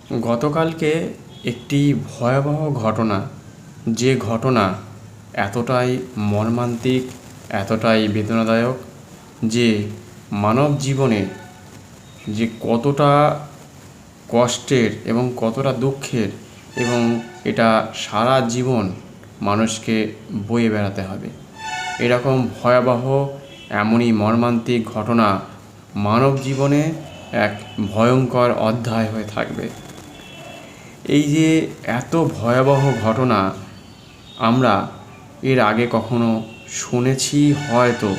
গতকালকে একটি ভয়াবহ ঘটনা, যে ঘটনা এতটাই মর্মান্তিক, এতটাই বেদনাদায়ক যে মানব জীবনে যে কতটা কষ্টের এবং কতটা দুঃখের, এবং এটা সারা জীবন মানুষকে বয়ে বেড়াতে হবে। এরকম ভয়াবহ এমনই মর্মান্তিক ঘটনা মানব জীবনে এক ভয়ঙ্কর অধ্যায় হয়ে থাকবে। এই যে এত ভয়াবহ ঘটনা আমরা এর আগে কখনো শুনেছি, হয়তো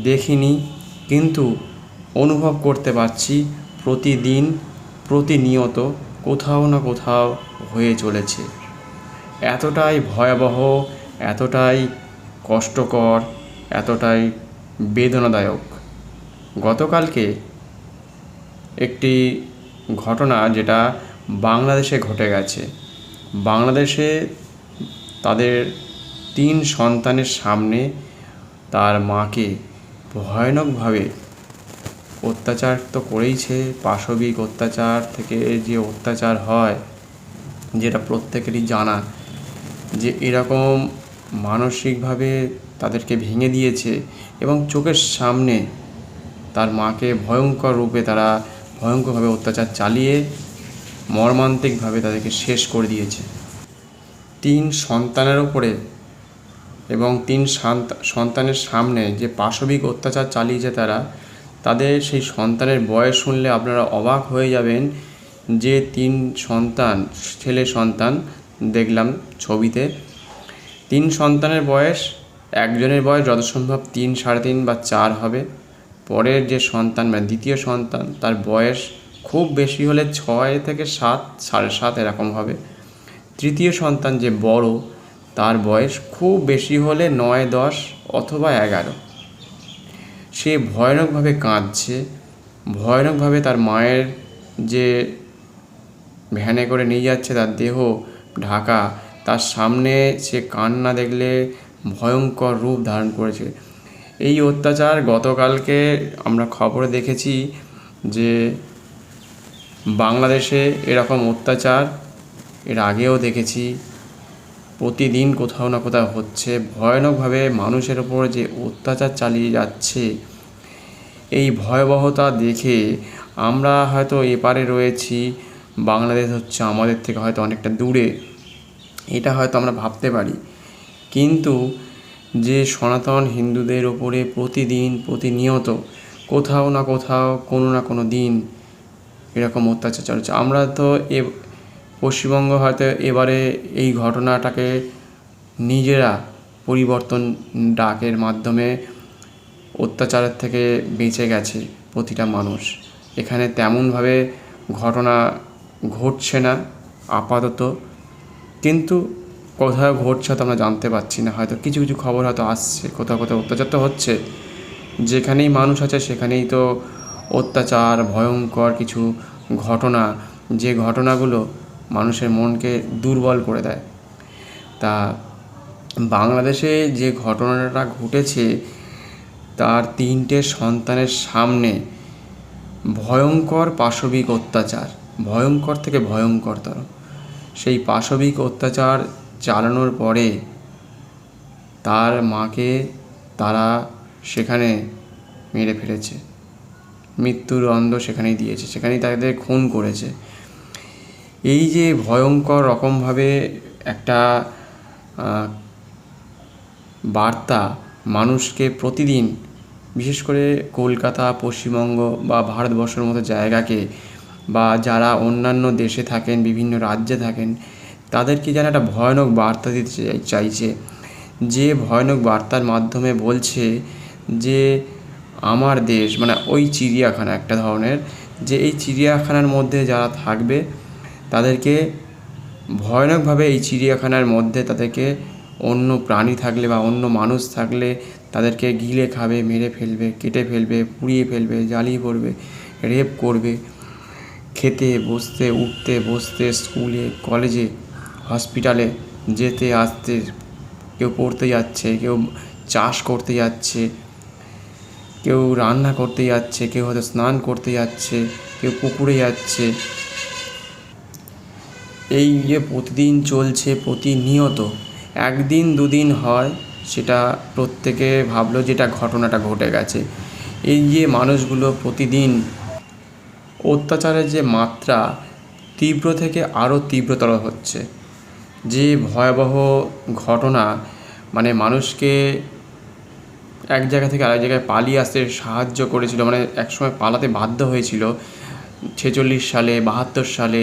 দেখিনি, কিন্তু অনুভব করতে পারছি প্রতিদিন, প্রতিনিয়ত কোথাও না কোথাও হয়ে চলেছে। এতটাই ভয়াবহ, এতটাই কষ্টকর, এতটাই বেদনাদায়ক। গতকালকে একটি ঘটনা যেটা বাংলাদেশে ঘটে গেছে। বাংলাদেশে তাদের 3 সন্তানের সামনে তার মাকে ভয়ানকভাবে অত্যাচার তো করেইছে। পাশবিক অত্যাচার থেকে যে অত্যাচার হয়, যেটা প্রত্যেকেরই জানা, যে এরকম মানসিকভাবে তাদেরকে ভেঙে দিয়েছে এবং চোখের সামনে তার মাকে ভয়ঙ্কর রূপে তারা ভয়ঙ্করভাবে অত্যাচার চালিয়ে মর্মান্তিকভাবে তাদেরকে শেষ করে দিয়েছে। 3 সন্তানের ওপরে এবং 3 সন্তানের সামনে যে পাশবিক অত্যাচার চালিয়েছে তাদের সেই সন্তানের বয়স শুনলে আপনারা অবাক হয়ে যাবেন। যে 3 সন্তান, ছেলে সন্তান দেখলাম ছবিতে, 3 সন্তানের বয়স, একজনের বয়স যত সম্ভব 3, 3.5 বা 4 হবে। পরের যে সন্তান মানে দ্বিতীয় সন্তান, তার বয়স খুব বেশি হলে 6 থেকে 7, 7.5 এরকম হবে। তৃতীয় সন্তান যে বড়, তার বয়স খুব বেশি হলে 9, 10 অথবা 11। সে ভয়ানকভাবে কাঁদছে, ভয়ানকভাবে তার মায়ের যে ভ্যানে করে নিয়ে যাচ্ছে তার দেহ ঢাকা, তার সামনে সে কান্না দেখলে ভয়ঙ্কর রূপ ধারণ করেছে। এই অত্যাচার গতকালকে আমরা খবরে দেখেছি যে বাংলাদেশে এরকম অত্যাচার এর আগেও দেখেছি। প্রতিদিন কোথাও না কোথাও হচ্ছে। ভয়ানকভাবে মানুষের ওপর যে অত্যাচার চালিয়ে যাচ্ছে, এই ভয়াবহতা দেখে আমরা হয়তো এপারে রয়েছি, বাংলাদেশ হচ্ছে আমাদের থেকে হয়তো অনেকটা দূরে, এটা হয়তো আমরা ভাবতে পারি। কিন্তু যে সনাতন হিন্দুদের ওপরে প্রতিদিন, প্রতিনিয়ত কোথাও না কোথাও, কোনো না কোনো দিন এরকম অত্যাচার চলছে। আমরা তো পশ্চিমবঙ্গ হয়তো এবারে এই ঘটনাটাকে নিজেরা পরিবর্তন ডাকের মাধ্যমে অত্যাচারের থেকে বেঁচে গেছে প্রতিটা মানুষ। এখানে তেমনভাবে ঘটনা ঘটছে না আপাতত, কিন্তু কোথাও ঘটছে তো আমরা জানতে পারছি না। হয়তো কিছু কিছু খবর হয়তো আসছে, কোথাও কোথাও অত্যাচার তো হচ্ছে। যেখানেই মানুষ আছে সেখানেই তো অত্যাচার, ভয়ঙ্কর কিছু ঘটনা, যে ঘটনাগুলো মানুষের মনকে দুর্বল করে দেয়। তা বাংলাদেশে যে ঘটনাটা ঘটেছে, তার 3টে সন্তানের সামনে ভয়ঙ্কর পাশবিক অত্যাচার, ভয়ঙ্কর থেকে ভয়ঙ্করতর, সেই পাশবিক অত্যাচার চালানোর পরে তার মাকে তারা সেখানে মেরে ফেলেছে, মৃত্যুদণ্ড সেখানেই দিয়েছে, সেখানেই তাদের খুন করেছে। এই যে ভয়ঙ্কর রকমভাবে একটা বার্তা মানুষকে প্রতিদিন, বিশেষ করে কলকাতা, পশ্চিমবঙ্গ বা ভারতবর্ষের মতো জায়গাকে, বা যারা অন্যান্য দেশে থাকেন, বিভিন্ন রাজ্যে থাকেন, তাদেরকে যেন একটা ভয়ানক বার্তা দিতে চাইছে। যে ভয়ানক বার্তার মাধ্যমে বলছে যে আমার দেশ মানে ওই চিড়িয়াখানা একটা ধরনের, যে এই চিড়িয়াখানার মধ্যে যারা থাকবে তাদেরকে ভয়ানকভাবে, এই চিড়িয়াখানার মধ্যে তাদেরকে অন্য প্রাণী থাকলে বা অন্য মানুষ থাকলে তাদেরকে গিলে খাবে, মেরে ফেলবে, কেটে ফেলবে, পুড়িয়ে ফেলবে, জ্বালিয়ে পড়বে, রেপ করবে। খেতে, বসতে, উঠতে, বসতে, স্কুলে, কলেজে, হসপিটালে যেতে আসতে, কেউ পড়তে যাচ্ছে, কেউ চাষ করতে যাচ্ছে, কেউ রান্না করতে যাচ্ছে, কেউ হয়তো স্নান করতে যাচ্ছে, কেউ পুকুরে যাচ্ছে, এই যে প্রতিদিন চলছে, প্রতিনিয়ত একদিন দুদিন হয় সেটা প্রত্যেকে ভাবলো যেটা ঘটনাটা ঘটে গেছে। এই যে মানুষগুলো প্রতিদিন অত্যাচারের যে মাত্রা তীব্র থেকে আরও তীব্রতর হচ্ছে, যে ভয়াবহ ঘটনা, মানে মানুষকে এক জায়গা থেকে আরেক জায়গায় পালিয়ে আসতে সাহায্য করেছিল, মানে একসময় পালাতে বাধ্য হয়েছিল। 46 সালে 72 সালে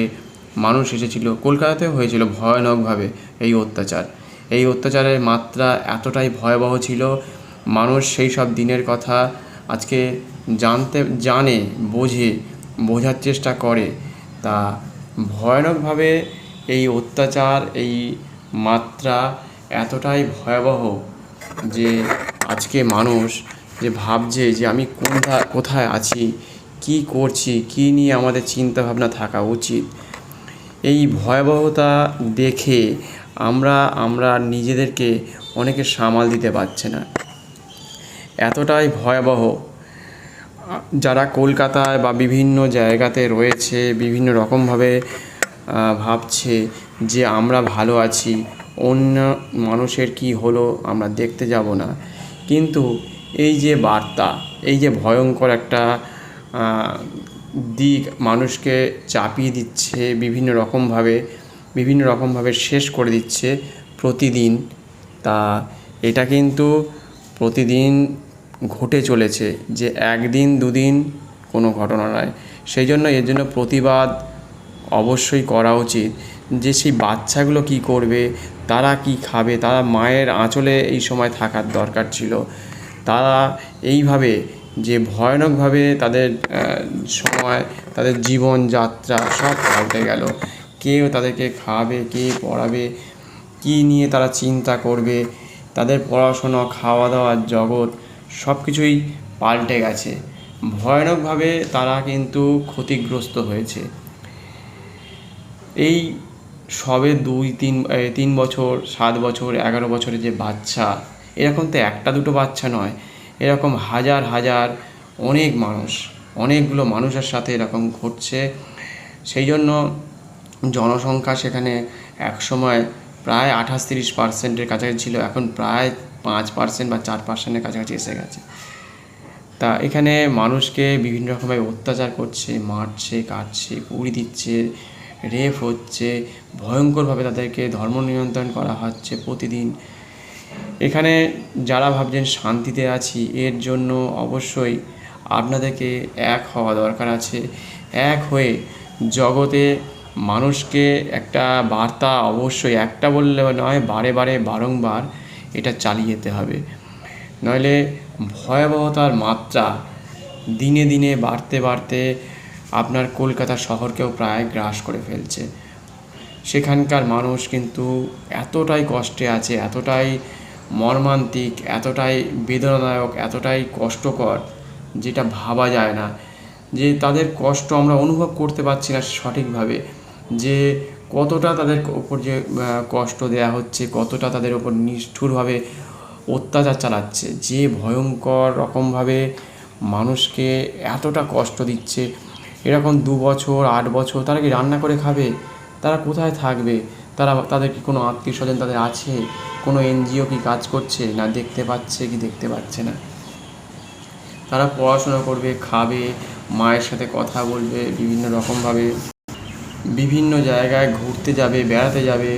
মানুষ এসেছিল, কলকাতাতেও হয়েছিল ভয়ানকভাবে এই অত্যাচার। এই অত্যাচারের মাত্রা এতটাই ভয়াবহ ছিল, মানুষ সেই সব দিনের কথা আজকে জানে, বোঝার চেষ্টা করে। তা ভয়ানকভাবে এই অত্যাচার, এই মাত্রা এতটাই ভয়াবহ যে আজকে মানুষ যে ভাবছে যে আমি কোথায় আছি, কি করছি, কি নিয়ে আমাদের চিন্তা ভাবনা থাকা উচিত। এই ভয়াবহতা দেখে আমরা নিজেদেরকে অনেকে সামাল দিতে পারছে না, এতটাই ভয়াবহ। যারা কলকাতায় বা বিভিন্ন জায়গাতে রয়েছে, বিভিন্ন রকমভাবে ভাবছে যে আমরা ভালো আছি, অন্য মানুষের কি হলো আমরা দেখতে যাব না। কিন্তু এই যে বার্তা, এই যে ভয়ঙ্কর একটা দিক মানুষকে চাপিয়ে দিচ্ছে, বিভিন্ন রকমভাবে শেষ করে দিচ্ছে প্রতিদিন, তা এটা কিন্তু প্রতিদিন ঘটে চলেছে, যে একদিন দুদিন কোনো ঘটনা নয়। সেই জন্য এর জন্য প্রতিবাদ অবশ্যই করা উচিত। যে সেই বাচ্চাগুলো কি করবে, তারা কি খাবে, তারা মায়ের আঁচলে এই সময় থাকার দরকার ছিল। তারা এইভাবে যে ভয়ানকভাবে তাদের সময়, তাদের জীবনযাত্রা সব পাল্টে গেল। কেউ তাদেরকে খাওয়াবে, কে পড়াবে, কী নিয়ে তারা চিন্তা করবে, তাদের পড়াশোনা, খাওয়া দাওয়ার জগৎ সব কিছুই পাল্টে গেছে। ভয়ানকভাবে তারা কিন্তু ক্ষতিগ্রস্ত হয়েছে। এই সবে 3 বছর, 7 বছর, 11 বছরের যে বাচ্চা, এরকম তো একটা দুটো বাচ্চা নয়, এরকম হাজার হাজার অনেকগুলো মানুষের সাথে এরকম ঘটছে। সেই জন্য জনসংখ্যা সেখানে একসময় প্রায় 28-30% কাছাকাছি ছিল, এখন প্রায় 5% বা 4%-এর কাছাকাছি এসে গেছে। তা এখানে মানুষকে বিভিন্ন রকমের অত্যাচার করছে, মারছে, কাটছে, পুড়ি দিচ্ছে, রেপ হচ্ছে, ভয়ঙ্করভাবে তাদেরকে ধর্ম নিয়ন্ত্রণ করা হচ্ছে প্রতিদিন। এখানে যারা ভাবছেন শান্তিতে আছি, এর জন্য অবশ্যই আপনাদেরকে এক হওয়া দরকার আছে। এক হয়ে জগতে মানুষকে একটা বার্তা অবশ্যই, একটা বললে নয়, বারংবার এটা চালিয়ে যেতে হবে। নইলে ভয়াবহতার মাত্রা দিনে দিনে বাড়তে আপনার কলকাতা শহরকেও প্রায় গ্রাস করে ফেলছে। সেখানকার মানুষ কিন্তু এতটাই কষ্টে আছে, এতটাই মর্মান্তিক, এতটাই বেদনাদায়ক, এতটাই কষ্টকর, যেটা ভাবা যায় না। যে তাদের কষ্ট আমরা অনুভব করতে পারছি না সঠিকভাবে, যে কতটা তাদের ওপর যে কষ্ট দেয়া হচ্ছে, কতটা তাদের ওপর নিষ্ঠুরভাবে অত্যাচার চালাচ্ছে, যে ভয়ঙ্কর রকমভাবে মানুষকে এতটা কষ্ট দিচ্ছে। এরকম 2 বছর 8 বছর তারা কি রান্না করে খাবে? তারা কোথায় থাকবে? তাদের কি কোনো আত্মীয় স্বজন তাদের আছে? কোনো এনজিও কি কাজ করছে? না দেখতে পাচ্ছে কি দেখতে পাচ্ছে না। তারা পড়াশোনা করবে, খাবে, মায়ের সাথে কথা বলবে, বিভিন্ন রকমভাবে বিভিন্ন জায়গায় ঘুরতে যাবে, বেড়াতে যাবে,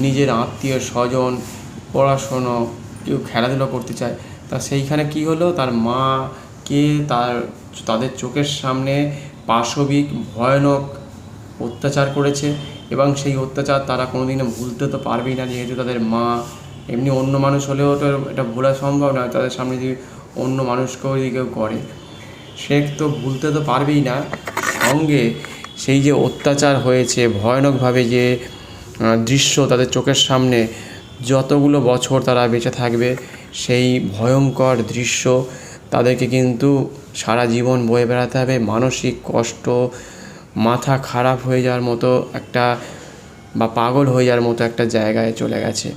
নিজের আত্মীয় স্বজন, পড়াশোনা, কেউ খেলাধুলো করতে চায়। তা সেইখানে কি হলো, তার মাকে তাদের চোখের সামনে পাশবিক ভয়ানক অত্যাচার করেছে, এবং সেই অত্যাচার তারা কোনোদিনও ভুলতে তো পারবেই না, যেহেতু তাদের মা। এমনি অন্য মানুষ হলেও তো এটা ভোলা সম্ভব নয়, তাদের সামনে যদি অন্য মানুষকেও যদি কেউ করে, সে তো ভুলতে তো পারবেই না। সঙ্গে সেই যে অত্যাচার হয়েছে ভয়ানকভাবে, যে দৃশ্য তাদের চোখের সামনে যতগুলো বছর তারা বেঁচে থাকবে, সেই ভয়ঙ্কর দৃশ্য তাদেরকে কিন্তু সারা জীবন বয়ে বেড়াতে হবে। মানসিক কষ্ট, মাথা খারাপ হয়ে যাওয়ার মতো একটা, বা পাগল হয়ে যাওয়ার মতো একটা জায়গায় চলে গেছে,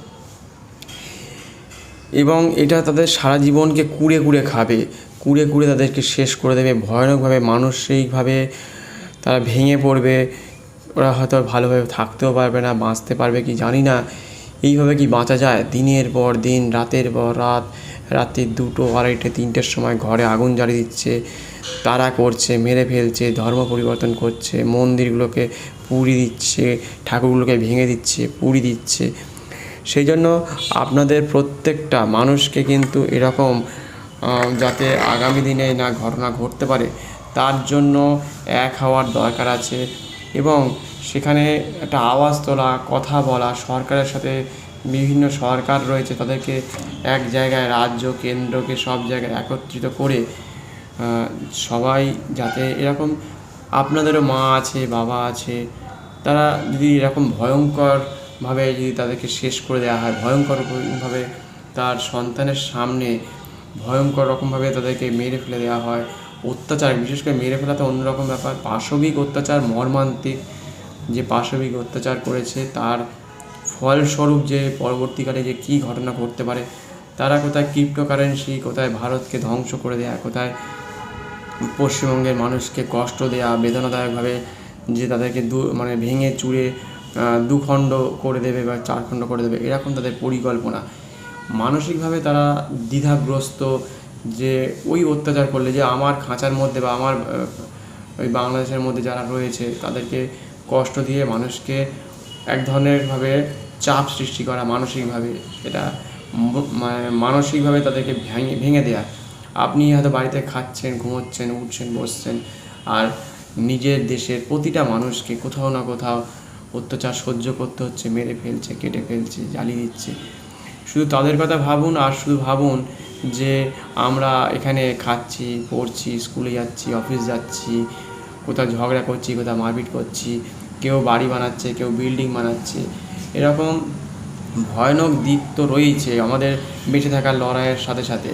এবং এটা তাদের সারা জীবনকে কুড়ে খাবে, কুড়ে তাদেরকে শেষ করে দেবে ভয়ানকভাবে। মানসিকভাবে তারা ভেঙে পড়বে, ওরা হয়তো ভালোভাবে থাকতেও পারবে না, বাঁচতে পারবে কি জানি না। এইভাবে কি বাঁচা যায়? দিনের পর দিন, রাতের পর রাত, রাত্রি 2টো, 2:30, 3টের সময় ঘরে আগুন জ্বালিয়ে দিচ্ছে, তাড়া করছে, মেরে ফেলছে, ধর্ম পরিবর্তন করছে, মন্দিরগুলোকে পুড়িয়ে দিচ্ছে, ঠাকুরগুলোকে ভেঙে দিচ্ছে, পুড়িয়ে দিচ্ছে। সেই জন্য আপনাদের প্রত্যেকটা মানুষকে কিন্তু এরকম যাতে আগামী দিনে না ঘটনা ঘটতে পারে তার জন্য এক হওয়ার দরকার আছে। এবং সেখানে একটা আওয়াজ তোলা, কথা বলা, সরকারের সাথে বিভিন্ন সরকার রয়েছে তাদেরকে এক জায়গায়, রাজ্য কেন্দ্রকে সব জায়গায় একত্রিত করে সবাই যাতে এরকম, আপনাদেরও মা আছে, বাবা আছে, তারা যদি এরকম ভয়ঙ্করভাবে যদি তাদেরকে শেষ করে দেওয়া হয়, ভয়ঙ্করভাবে তার সন্তানের সামনে ভয়ঙ্কর রকমভাবে তাদেরকে মেরে ফেলে দেওয়া হয়, অত্যাচার, বিশেষ করে মেরে ফেলা তো অন্যরকম ব্যাপার, পাশবিক অত্যাচার, মর্মান্তিক যে পাশবিক অত্যাচার করেছে তার ফলস্বরূপ যে পরবর্তীকালে যে কী ঘটনা ঘটতে পারে, তারা কোথায় ক্রিপ্টোকারেন্সি, কোথায় ভারতকে ধ্বংস করে দেয়া, কোথায় পশ্চিমবঙ্গের মানুষকে কষ্ট দেয়া, বেদনাদায়কভাবে যে তাদেরকে ভেঙে চুরে 2 খণ্ড করে দেবে বা 4 খণ্ড করে দেবে, এরকম তাদের পরিকল্পনা। মানসিকভাবে তারা দ্বিধাগ্রস্ত যে ওই অত্যাচার করলে যে আমার খাঁচার মধ্যে বা আমার ওই বাংলাদেশের মধ্যে যারা রয়েছে তাদেরকে কষ্ট দিয়ে মানুষকে এক ধরনেরভাবে চাপ সৃষ্টি করা, মানসিকভাবে এটা মানসিকভাবে তাদেরকে ভেঙে দেয়া। আপনি হয়তো বাড়িতে খাচ্ছেন, ঘুমোচ্ছেন, উঠছেন, বসছেন, আর নিজের দেশের প্রতিটা মানুষকে কোথাও না কোথাও অত্যাচার সহ্য করতে হচ্ছে, মেরে ফেলছে, কেটে ফেলছে, জ্বালিয়ে দিচ্ছে। শুধু তাদের কথা ভাবুন, আর শুধু ভাবুন যে আমরা এখানে খাচ্ছি, পড়ছি, স্কুলে যাচ্ছি, অফিস যাচ্ছি, কোথাও ঝগড়া করছি, কোথাও মারপিট করছি, কেউ বাড়ি বানাচ্ছে, কেউ বিল্ডিং বানাচ্ছে। এরকম ভয়ানক দিক তো রয়েছে আমাদের বেঁচে থাকার লড়াইয়ের সাথে সাথে,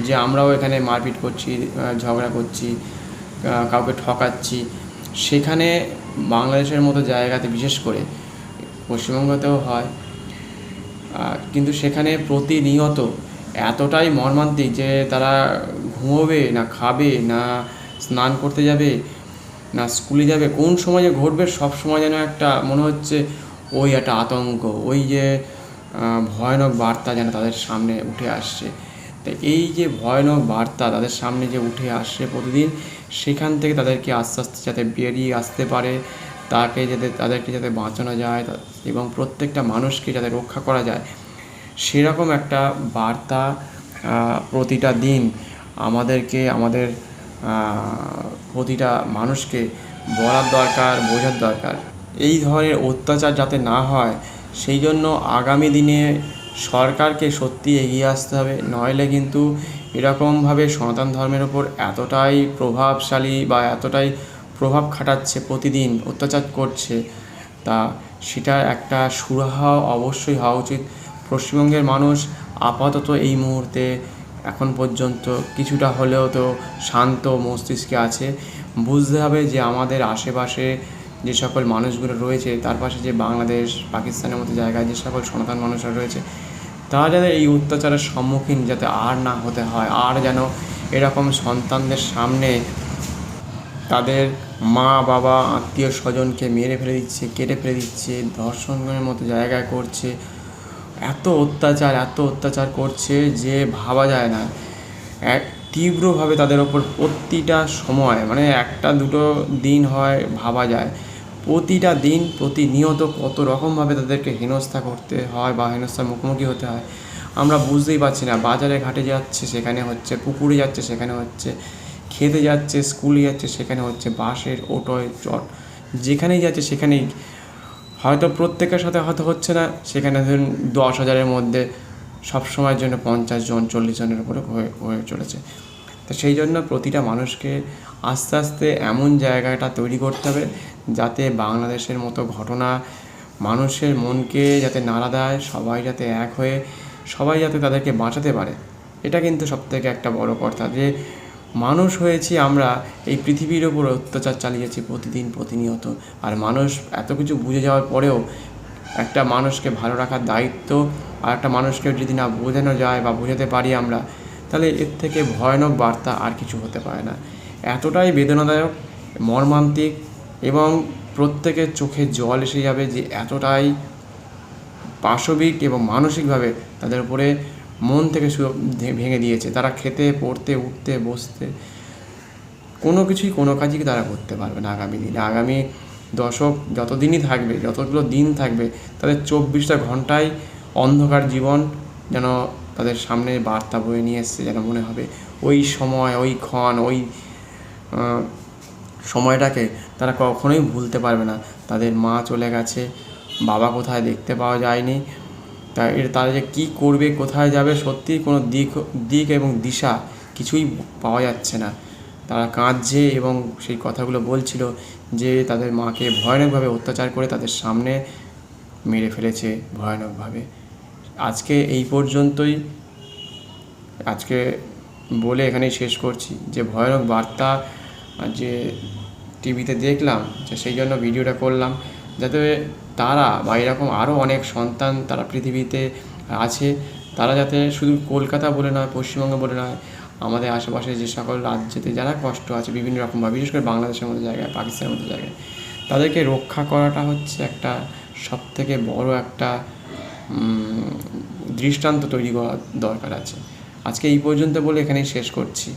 যে আমরাও এখানে মারপিট করছি, ঝগড়া করছি, কাউকে ঠকাচ্ছি। সেখানে বাংলাদেশের মতো জায়গাতে, বিশেষ করে পশ্চিমবঙ্গতেও হয়, কিন্তু সেখানে প্রতিনিয়ত এতটাই মর্মান্তিক যে তারা ঘুমোবে না, খাবে না, স্নান করতে যাবে না, স্কুলে যাবে, কোন সময় যে ঘটবে সব সময় যেন একটা মনে হচ্ছে ওই একটা আতঙ্ক, ওই যে ভয়ানক বার্তা যেন তাদের সামনে উঠে আসছে। তো এই যে ভয়ানক বার্তা তাদের সামনে যে উঠে আসছে প্রতিদিন, সেখান থেকে তাদেরকে আস্তে আস্তে যাতে বেরিয়ে আসতে পারে, তাদেরকে যাতে বাঁচানো যায় এবং প্রত্যেকটা মানুষকে যাতে রক্ষা করা যায়, সেরকম একটা বার্তা প্রতিটা দিন আমাদেরকে, আমাদের প্রতিটা মানুষকে বলার দরকার, বোঝার দরকার। এই ধরনের অত্যাচার যাতে না হয় সেই জন্য আগামী দিনে সরকারকে সত্যি এগিয়ে আসতে হবে। নইলে কিন্তু এরকমভাবে সনাতন ধর্মের ওপর এতটাই প্রভাবশালী বা এতটাই প্রভাব খাটাচ্ছে, প্রতিদিন অত্যাচার করছে, তা সেটা একটা সুরাহা অবশ্যই হওয়া উচিত। পশ্চিমবঙ্গের মানুষ আপাতত এই মুহূর্তে এখন পর্যন্ত কিছুটা হলেও তো শান্ত মস্তিষ্কে আছে। বুঝতে হবে যে আমাদের আশেপাশে যে সকল মানুষগুলো রয়েছে, তার পাশে যে বাংলাদেশ, পাকিস্তানের মতো জায়গায় যে সকল সনাতন মানুষরা রয়েছে, তারা যাতে এই অত্যাচারের সম্মুখীন যাতে আর না হতে হয়, আর যেন এরকম সন্তানদের সামনে তাদের মা, বাবা, আত্মীয় স্বজনকে মেরে ফেলে দিচ্ছে, কেটে ফেলে দিচ্ছে, ধর্ষণের মতো জায়গায় করছে, এত অত্যাচার করছে যে ভাবা যায় না। এক তীব্রভাবে তাদের ওপর প্রতিটা সময়, একটা দুটো দিন হয় ভাবা যায়, প্রতিটা দিন প্রতিনিয়ত কত রকমভাবে তাদেরকে হেনস্থা করতে হয় বা হেনস্থার মুখোমুখি হতে হয় আমরা বুঝতেই পারছি না। বাজারে ঘাটে যাচ্ছে সেখানে হচ্ছে, পুকুরে যাচ্ছে সেখানে হচ্ছে, খেতে যাচ্ছে, স্কুলে যাচ্ছে সেখানে হচ্ছে, বাসের, অটোয়, যেখানেই যাচ্ছে সেখানেই, হয়তো প্রত্যেকের সাথে হয়তো হচ্ছে না, সেখানে ধরুন 10,000-এর মধ্যে সবসময়ের জন্য 50 জন 40 জনের উপরে হয়ে চলেছে। তো সেই জন্য প্রতিটা মানুষকে আস্তে আস্তে এমন জায়গাটা তৈরি করতে হবে যাতে বাংলাদেশের মতো ঘটনা মানুষের মনকে যাতে নাড়া দেয়, সবাই যাতে এক হয়ে সবাই যাতে তাদেরকে বাঁচাতে পারে। এটা কিন্তু সবথেকে একটা বড় কথা, যে মানুষ হয়েছি আমরা, এই পৃথিবীর ওপর অত্যাচার চালিয়েছি প্রতিদিন প্রতিনিয়ত, আর মানুষ এত কিছু বুঝে যাওয়ার পরেও একটা মানুষকে ভালো রাখার দায়িত্ব, আর একটা মানুষকে যদি না বোঝানো যায় বা বোঝাতে পারি আমরা, তাহলে এর থেকে ভয়ানক বার্তা আর কিছু হতে পারে না। এতটাই বেদনাদায়ক, মর্মান্তিক এবং প্রত্যেকের চোখে জল এসে যাবে যে এতটাই পাশবিক এবং মানসিকভাবে তাদের উপরে মন থেকে ভেঙে দিয়েছে। তারা খেতে, পড়তে, উঠতে, বসতে কোনো কিছুই, কোনো কাজই তারা করতে পারবে না আগামী দিনে। আগামী দশক যতদিনই থাকবে, যতগুলো দিন থাকবে, তাদের 24টা ঘন্টায় অন্ধকার জীবন যেন তাদের সামনে বার্তা বয়ে নিয়ে এসছে। যেন মনে হবে ওই সময়, ওই ক্ষণ, ওই সময়টাকে তারা কখনোই ভুলতে পারবে না। তাদের মা চলে গেছে, বাবা কোথায় দেখতে পাওয়া যায়নি। তারা যে কী করবে, কোথায় যাবে, সত্যিই কোনো দিক এবং দিশা কিছুই পাওয়া যাচ্ছে না। তারা কাঁদছে এবং সেই কথাগুলো বলছিল যে তাদের মাকে ভয়ানকভাবে অত্যাচার করে তাদের সামনে মেরে ফেলেছে ভয়ানকভাবে। আজকে এই পর্যন্তই, আজকে বলে এখানেই শেষ করছি। যে ভয়ানক বার্তা যে টিভিতে দেখলাম, যে সেই জন্য ভিডিওটা করলাম, যাতে তারা বা এরকম আরও অনেক সন্তান তারা পৃথিবীতে আছে, তারা যাতে শুধু কলকাতা বলে নয়, পশ্চিমবঙ্গ বলে নয়, আমাদের আশেপাশে যে সকল রাজ্যেতে যারা কষ্ট আছে বিভিন্ন রকমভাবে, বিশেষ করে বাংলাদেশের মতো জায়গায়, পাকিস্তানের মতো জায়গায়, তাদেরকে রক্ষা করাটা হচ্ছে একটা সবথেকে বড় একটা দৃষ্টান্ত তৈরি করা দরকার আছে। আজকে এই পর্যন্ত বলে এখানেই শেষ করছি।